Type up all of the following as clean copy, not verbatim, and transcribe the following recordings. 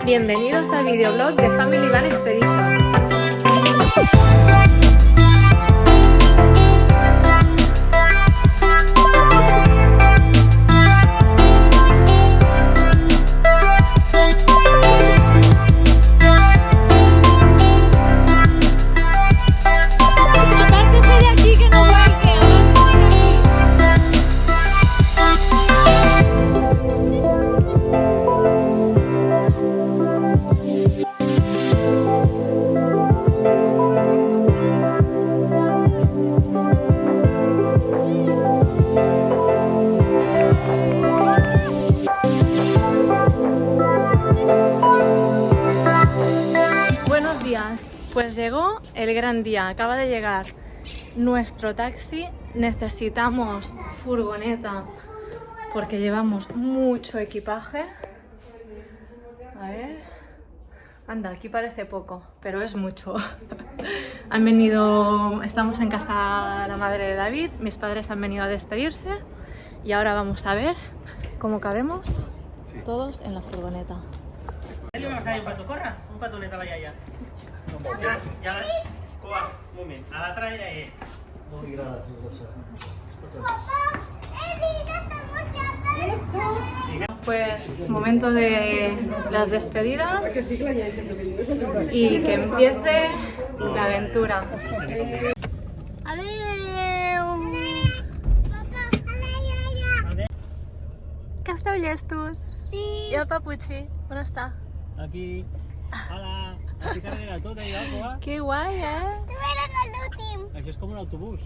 Bienvenidos al videoblog de Family Van Expedition. Pues llegó el gran día, acaba de llegar nuestro taxi, necesitamos furgoneta porque llevamos mucho equipaje. A ver, anda, aquí parece poco, pero es mucho. Han venido, estamos en casa la madre de David, mis padres han venido a despedirse y ahora vamos a ver cómo cabemos todos en la furgoneta. Li vas a dir un petó, corre, un petonet a la iaia. Ja la... Coa, un moment, a l'altra iaia. Molt gràcies, gràcies. Pues momento de las despedidas y que empiece la aventura. Adeu! Que esteu llestos? Sí. I el Papuchi, on està? Aquí. Hola. Estic darrere tot allò, Coa. Que guai, Tú eres el último. Això és com un autobús.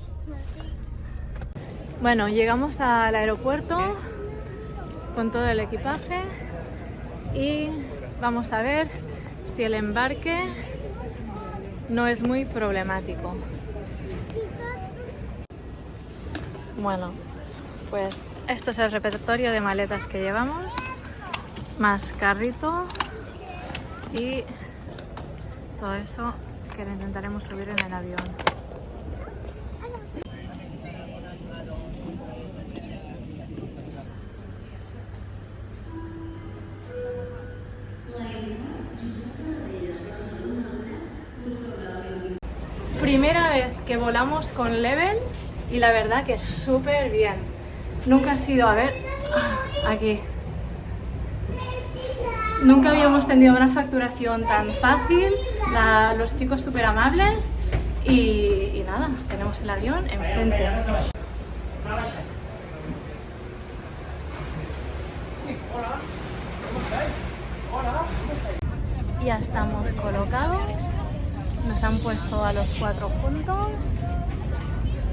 Bueno, llegamos al aeropuerto con todo el equipaje y vamos a ver si el embarque no es muy problemático. Bueno, pues esto es el repertorio de maletas que llevamos, más carrito y todo eso que lo intentaremos subir en el avión. Primera vez que volamos con Level y la verdad que súper bien. Nunca ha sido, a ver, aquí. Nunca habíamos tenido una facturación tan fácil, los chicos súper amables y nada, tenemos el avión enfrente. Ya estamos colocados, nos han puesto a los 4 juntos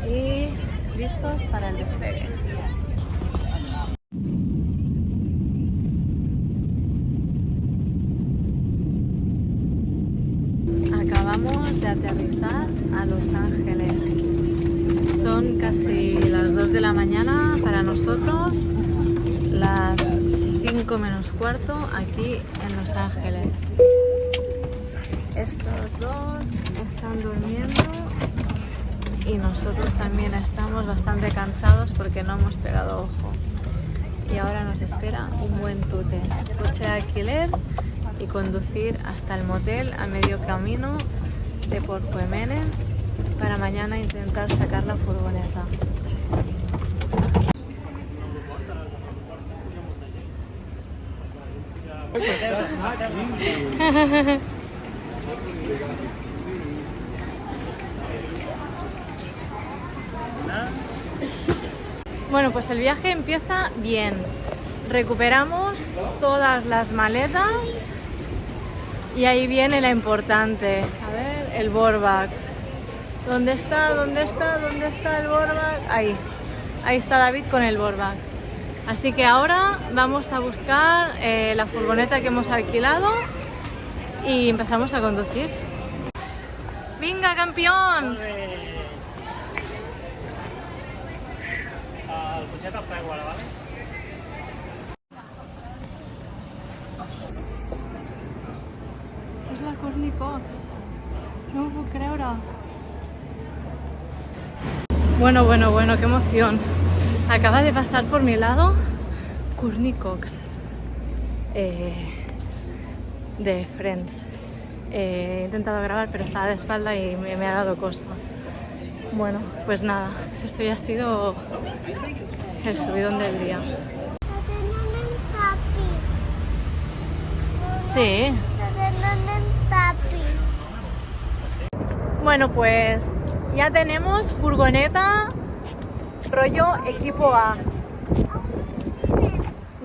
y listos para el despegue. Acabamos de aterrizar a Los Ángeles. Son casi las 2 de la mañana para nosotros, las 5 menos cuarto aquí en Los Ángeles. Estos dos están durmiendo y nosotros también estamos bastante cansados porque no hemos pegado ojo. Y ahora nos espera un buen tute, coche de alquiler y conducir hasta el motel a medio camino de Porcoemenen para mañana intentar sacar la furgoneta. Bueno, pues el viaje empieza bien. Recuperamos todas las maletas y ahí viene la importante. A ver, el boardbag. ¿Dónde está? ¿Dónde está? ¿Dónde está el boardbag? Ahí. Ahí está David con el boardbag. Así que ahora vamos a buscar la furgoneta que hemos alquilado y empezamos a conducir. ¡Vinga, campeons! El cotxet al prego ara, vale? És la Courtney Cox. No m'ho puc creure. Bueno, qué emoción. Acaba de pasar por mi lado Courtney Cox. de Friends. He intentado grabar, pero estaba de espalda y me ha dado cosa. Bueno, pues nada, esto ya ha sido el subidón del día. Sí. Bueno, pues ya tenemos furgoneta rollo equipo A.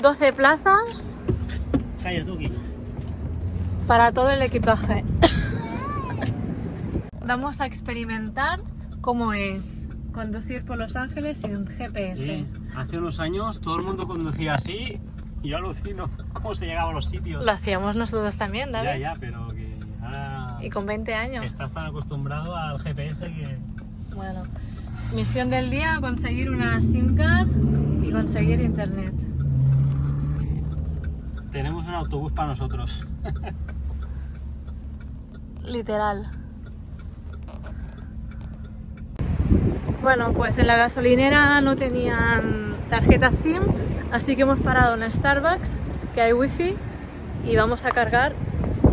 12 plazas Calla, Tuki. para todo el equipaje. Vamos a experimentar cómo es conducir por Los Ángeles sin GPS. Hace unos años todo el mundo conducía así y yo alucino cómo se llegaba a los sitios. Lo hacíamos nosotros también, David. Ya, pero que ahora Y con 20 años. estás tan acostumbrado al GPS que... Bueno, misión del día, conseguir una SIM card y conseguir internet. Tenemos un autobús para nosotros. Literal. Bueno, pues en la gasolinera no tenían tarjeta SIM, así que hemos parado en Starbucks, que hay wifi, y vamos a cargar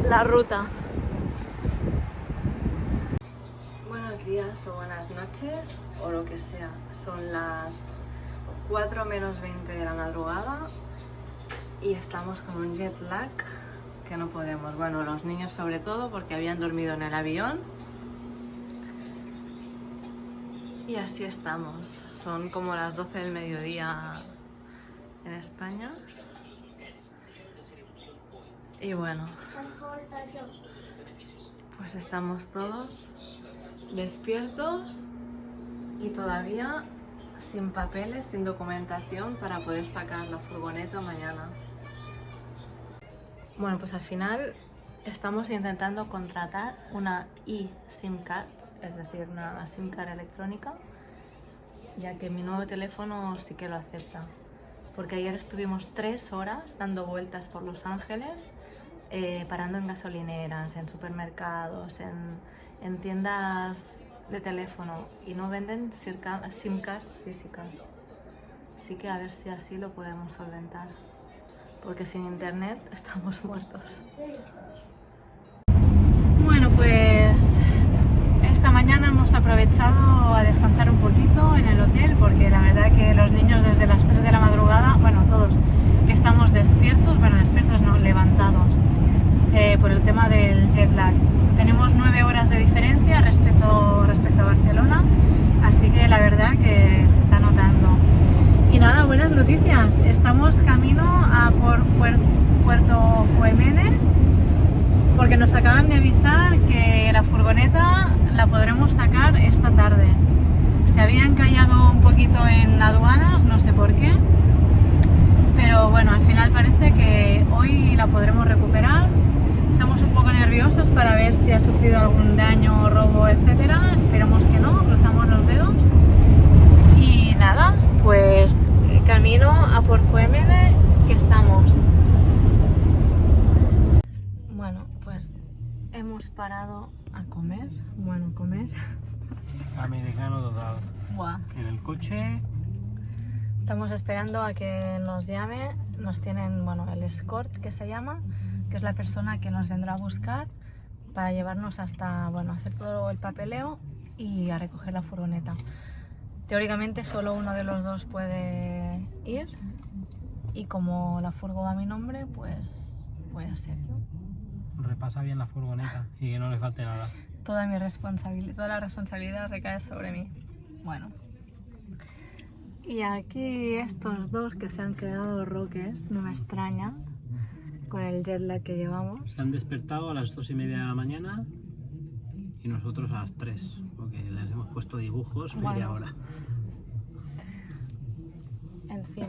la ruta. Buenos días o buenas noches, o lo que sea. Son las 4 menos 20 de la madrugada y estamos con un jet lag que no podemos. Bueno, los niños sobre todo, porque habían dormido en el avión. Y así estamos. Son como las 12 del mediodía en España. Y bueno, pues estamos todos despiertos y todavía sin papeles, sin documentación para poder sacar la furgoneta mañana. Bueno, pues al final estamos intentando contratar una eSIM card, es decir, una SIM card electrónica, ya que mi nuevo teléfono sí que lo acepta. Porque ayer estuvimos 3 horas dando vueltas por Los Ángeles, parando en gasolineras, en supermercados, en tiendas de teléfono, y no venden SIM cards físicas. Así que a ver si así lo podemos solventar, porque sin internet estamos muertos. Bueno, pues esta mañana hemos aprovechado a descansar un poquito en el hotel, porque la verdad que los niños desde las 3 de la madrugada, bueno, todos que estamos despiertos, bueno, despiertos no, levantados, por el tema del jet lag. Tenemos 9 horas de diferencia respecto a Barcelona, así que la verdad que se está notando. Y nada, buenas noticias, estamos camino a por Puerto Juemene, porque nos acaban de avisar que la furgoneta la podremos sacar esta tarde. Se había encallado un poquito en aduanas, no sé por qué, pero bueno, al final parece que hoy la podremos recuperar. Estamos un poco nerviosos para ver si ha sufrido algún daño, robo, etcétera. Esperemos que no, cruzamos los dedos. Y nada, pues camino a Port Juemene, que estamos. Bueno, pues hemos parado a comer. Bueno, comer. Americano total. Buah. En el coche. Estamos esperando a que nos llame. Nos tienen, bueno, el escort, que se llama, que es la persona que nos vendrá a buscar para llevarnos hasta, bueno, hacer todo el papeleo y a recoger la furgoneta. Teóricamente solo uno de los dos puede ir, y como la furgo va a mi nombre, pues voy a ser yo. Repasa bien la furgoneta y que no le falte nada. Toda la responsabilidad recae sobre mí. Bueno. Y aquí estos dos que se han quedado roques, no me extraña, con el jet lag que llevamos. Se han despertado a las 2:30 de la mañana y nosotros a las 3, porque les hemos puesto dibujos media hora. En fin,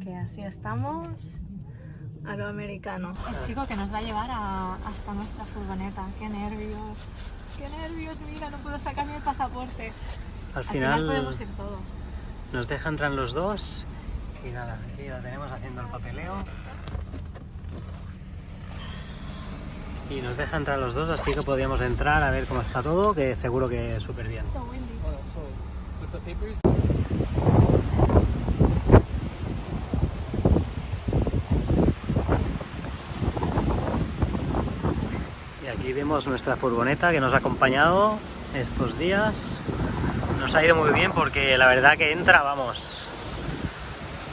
que así estamos a lo americano. El chico que nos va a llevar hasta nuestra furgoneta. ¡Qué nervios! ¡Qué nervios! Mira, no puedo sacar ni el pasaporte. Al final podemos ir todos. Nos deja entrar los dos y nada, aquí la tenemos haciendo el papeleo. Y nos deja entrar los dos, así que podríamos entrar a ver cómo está todo, que seguro que súper bien. Aquí vemos nuestra furgoneta que nos ha acompañado estos días. Nos ha ido muy bien porque la verdad que entra, vamos,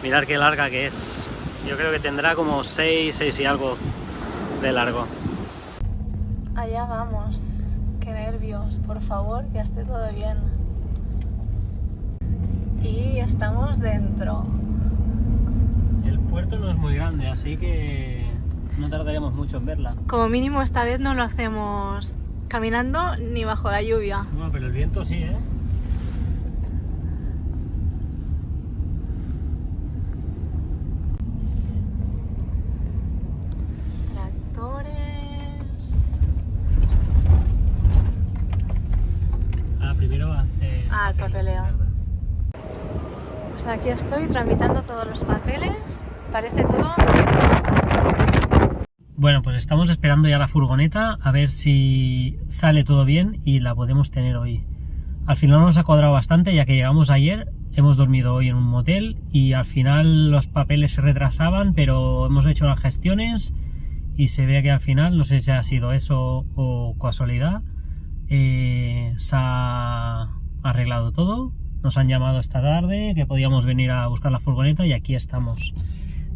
mirad qué larga que es. Yo creo que tendrá como 6 y algo de largo. Allá vamos. Qué nervios, por favor, que esté todo bien. Y estamos dentro. El puerto no es muy grande, así que no tardaremos mucho en verla. Como mínimo esta vez no lo hacemos caminando ni bajo la lluvia. Bueno, pero el viento sí, ¿eh? Tractores. Primero hace... El papeleo. Pues aquí estoy tramitando todos los papeles. Parece todo. Bueno, pues estamos esperando ya la furgoneta a ver si sale todo bien y la podemos tener hoy. Al final nos ha cuadrado bastante, ya que llegamos ayer, hemos dormido hoy en un motel y al final los papeles se retrasaban, pero hemos hecho las gestiones y se ve que al final, no sé si ha sido eso o casualidad, se ha arreglado todo. Nos han llamado esta tarde que podíamos venir a buscar la furgoneta y aquí estamos.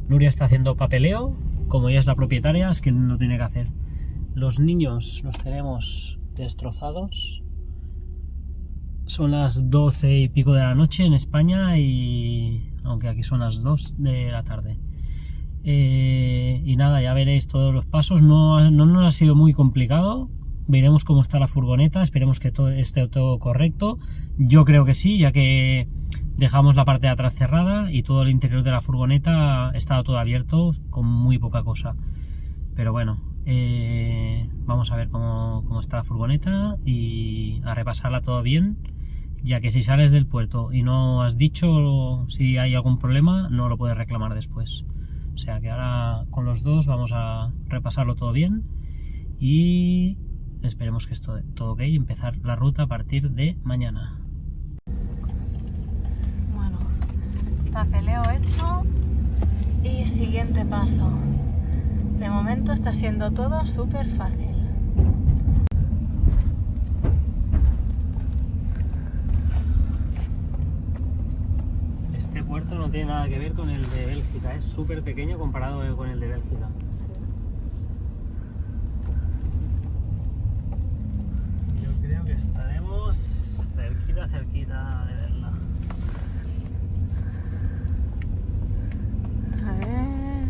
Nuria está haciendo papeleo, como ella es la propietaria, es que no tiene que hacer. Los niños los tenemos destrozados. Son las 12 y pico de la noche en España, y aunque aquí son las 2 de la tarde. Y nada, ya veréis todos los pasos. No nos ha sido muy complicado. Veremos cómo está la furgoneta, esperemos que todo esté todo correcto. Yo creo que sí, ya que dejamos la parte de atrás cerrada y todo el interior de la furgoneta estaba todo abierto con muy poca cosa. Pero bueno, vamos a ver cómo está la furgoneta y a repasarla todo bien, ya que si sales del puerto y no has dicho si hay algún problema, no lo puedes reclamar después. O sea que ahora con los dos vamos a repasarlo todo bien y esperemos que esto todo ok y empezar la ruta a partir de mañana. Bueno, papeleo hecho y siguiente paso. De momento está siendo todo súper fácil. Este puerto no tiene nada que ver con el de Bélgica, es súper pequeño comparado con el de Bélgica. Sí. Yo creo que estaremos cerquita de verla. A ver.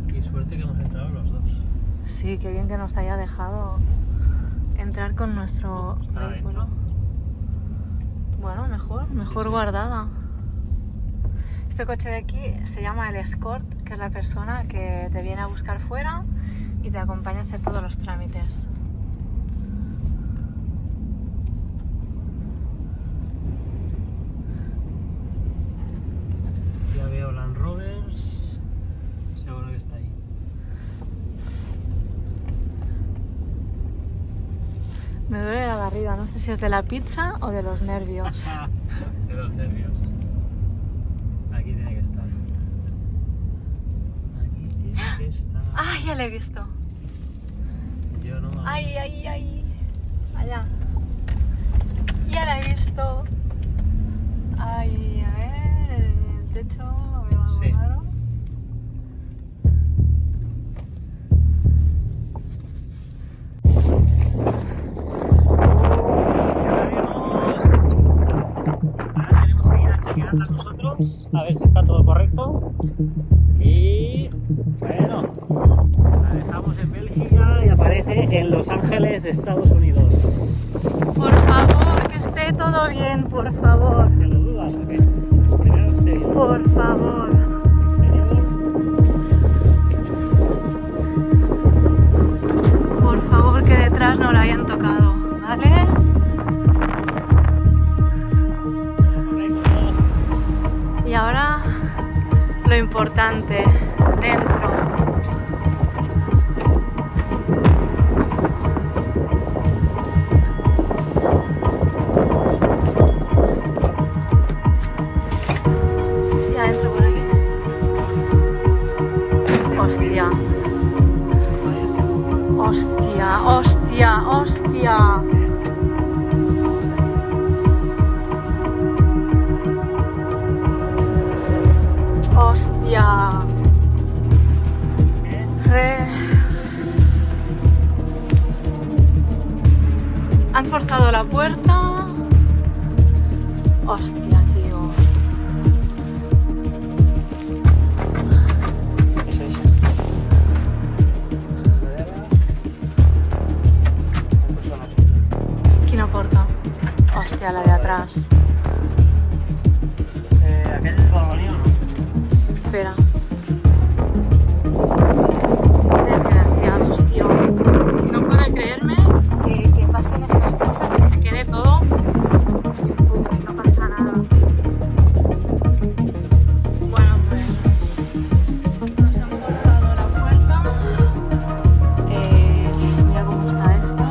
Qué suerte que hemos entrado los dos. Sí, qué bien que nos haya dejado entrar con nuestro ¿Está vehículo. adentro? Bueno, mejor guardada. Este coche de aquí se llama el Escort, que es la persona que te viene a buscar fuera y te acompaña a hacer todos los trámites. Ya veo Land Rovers, seguro que está ahí. Me duele la barriga, no sé si es de la pizza o de los nervios. De los nervios. Aquí tiene que estar. Aquí tiene que estar. ¡Ah, ya la he visto! Yo no. ¡Ay! Allá. Ya la he visto. Ay, a ver, en el techo veo algo Sí. raro. Ahora tenemos que ir a chequearla nosotros, a ver si está todo correcto. Y bueno, la dejamos en Bélgica y aparece en Los Ángeles, Estados Unidos. Por favor, que esté todo bien, por favor. ¿Te lo dudas o qué? Primero que esté bien. Por favor. Por favor, que detrás no la hayan tocado, ¿vale? Y ahora lo importante, dentro. Ya entro por aquí. Hostia, hostia, hostia. Hostia. Han forzado la puerta. Hostia, tío. Quina porta? Hostia, la de atrás. Aquell balconi o no? Espera. Desgraciados, tío. No puedo creerme que pasen estas cosas y se quede todo en pudre, no pasa nada. Bueno, pues nos han forzado la puerta. Mira cómo está esto.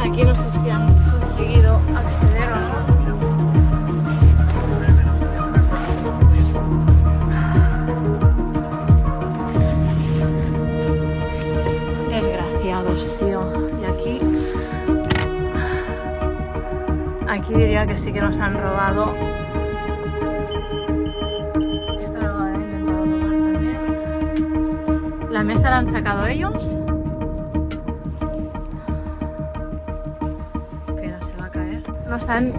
Aquí no sé si han conseguido acceder o no. Desgraciados, tío. Y aquí diría que sí que nos han robado. Esto lo han intentado robar también. La mesa la han sacado ellos. Espera, se va a caer. Nos han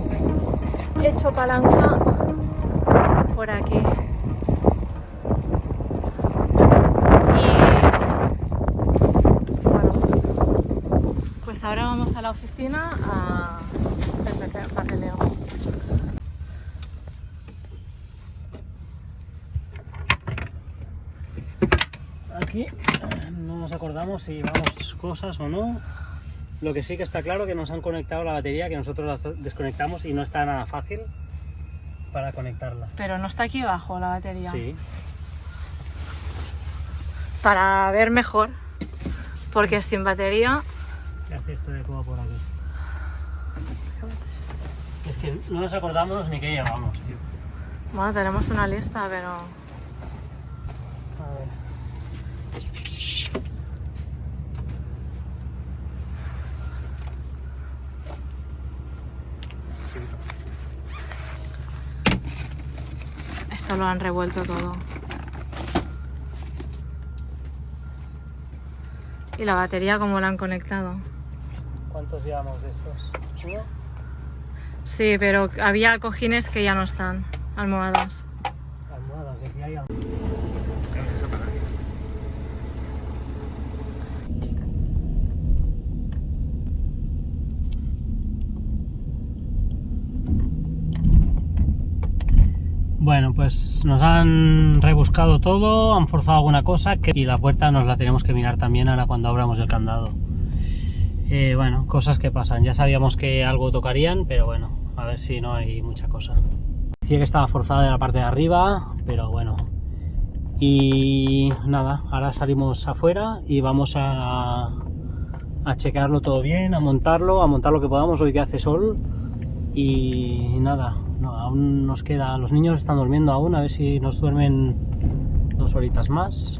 hecho palanca por aquí. Pues ahora vamos a la oficina a hacer papeleo. Aquí no nos acordamos si llevamos cosas o no. Lo que sí que está claro que nos han conectado la batería, que nosotros la desconectamos y no está nada fácil para conectarla. Pero no está aquí abajo la batería. Sí. Para ver mejor. Porque sin batería... ¿Qué hace esto de coba por aquí? Es que no nos acordamos ni qué llevamos, tío. Bueno, tenemos una lista, pero... A ver. Esto lo han revuelto todo. ¿Y la batería cómo la han conectado? ¿Cuántos llevamos de estos? ¿Uno? Sí, pero había cojines que ya no están. Almohadas. Almohadas, que aquí hay almohadas. Bueno, pues nos han rebuscado todo, han forzado alguna cosa y la puerta nos la tenemos que mirar también ahora cuando abramos el candado. Bueno, cosas que pasan. Ya sabíamos que algo tocarían, pero bueno, a ver si no hay mucha cosa. Decía que estaba forzada de la parte de arriba, pero bueno. Y nada, ahora salimos afuera y vamos a checarlo todo bien, a montar lo que podamos hoy que hace sol. Y nada, no, aún nos queda, los niños están durmiendo aún, a ver si nos duermen 2 horitas más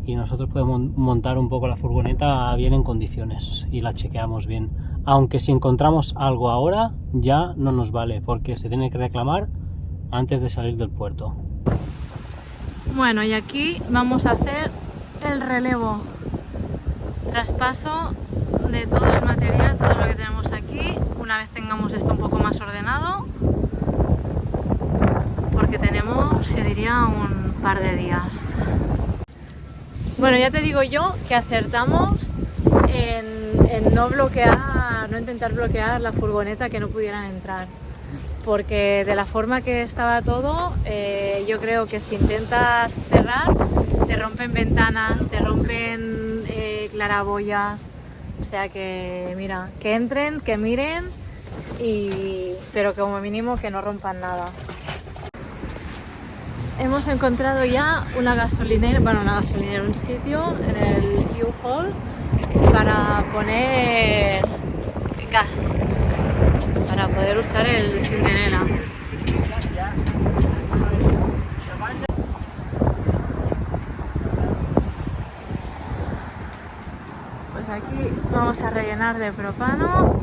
y nosotros podemos montar un poco la furgoneta bien en condiciones y la chequeamos bien, aunque si encontramos algo ahora ya no nos vale porque se tiene que reclamar antes de salir del puerto. Bueno, y aquí vamos a hacer el relevo, traspaso de todo el material, todo lo que tenemos aquí, una vez tengamos esto un poco más ordenado, porque tenemos, se diría, un par de días. Bueno, ya te digo yo que acertamos en no bloquear, no intentar bloquear la furgoneta, que no pudieran entrar, porque de la forma que estaba todo, yo creo que si intentas cerrar, te rompen ventanas, te rompen claraboyas. O sea que, mira, que entren, que miren, pero como mínimo que no rompan nada. Hemos encontrado ya una gasolinera, un sitio en el U-Haul para poner gas, para poder usar el Cinderella. Pues aquí vamos a rellenar de propano.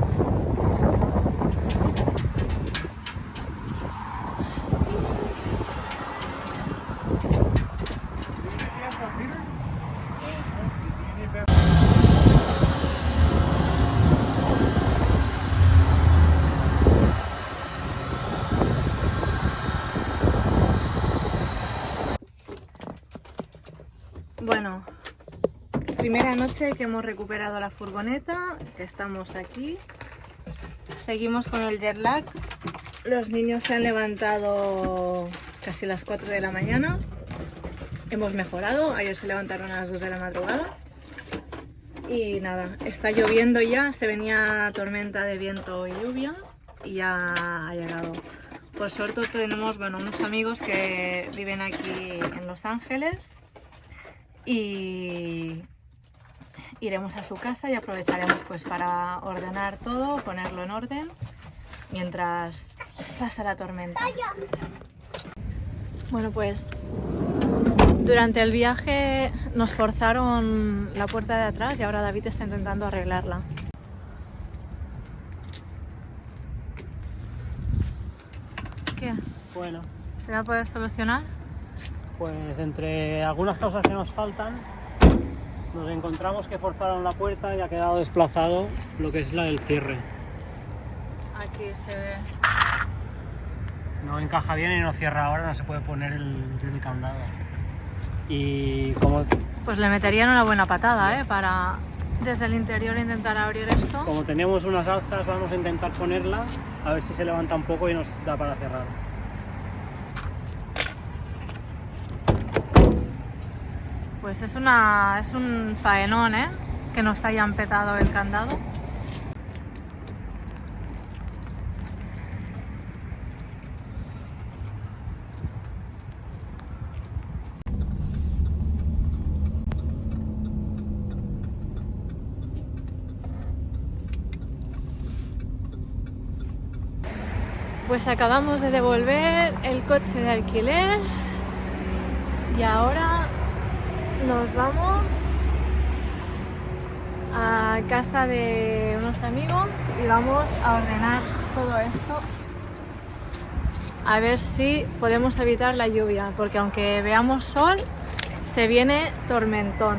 Bueno, primera noche que hemos recuperado la furgoneta, estamos aquí, seguimos con el jet lag, los niños se han levantado casi a las 4 de la mañana, hemos mejorado, ayer se levantaron a las 2 de la madrugada y nada, está lloviendo ya, se venía tormenta de viento y lluvia y ya ha llegado. Por suerte tenemos unos amigos que viven aquí en Los Ángeles y iremos a su casa y aprovecharemos pues para ordenar todo, ponerlo en orden mientras pasa la tormenta. Bueno, pues durante el viaje nos forzaron la puerta de atrás y ahora David está intentando arreglarla. ¿Qué? Bueno, ¿Se va a poder solucionar? pues entre algunas cosas que nos faltan, nos encontramos que forzaron la puerta y ha quedado desplazado lo que es la del cierre. Aquí se ve. No encaja bien y no cierra ahora, no se puede poner el candado. Y como Pues le meterían una buena patada, para desde el interior intentar abrir esto. Como tenemos unas alzas, vamos a intentar ponerlas, a ver si se levanta un poco y nos da para cerrar. Pues es un faenón, que nos hayan petado el candado. Pues acabamos de devolver el coche de alquiler y ahora nos vamos a casa de unos amigos y vamos a ordenar todo esto a ver si podemos evitar la lluvia, porque aunque veamos sol, se viene tormentón.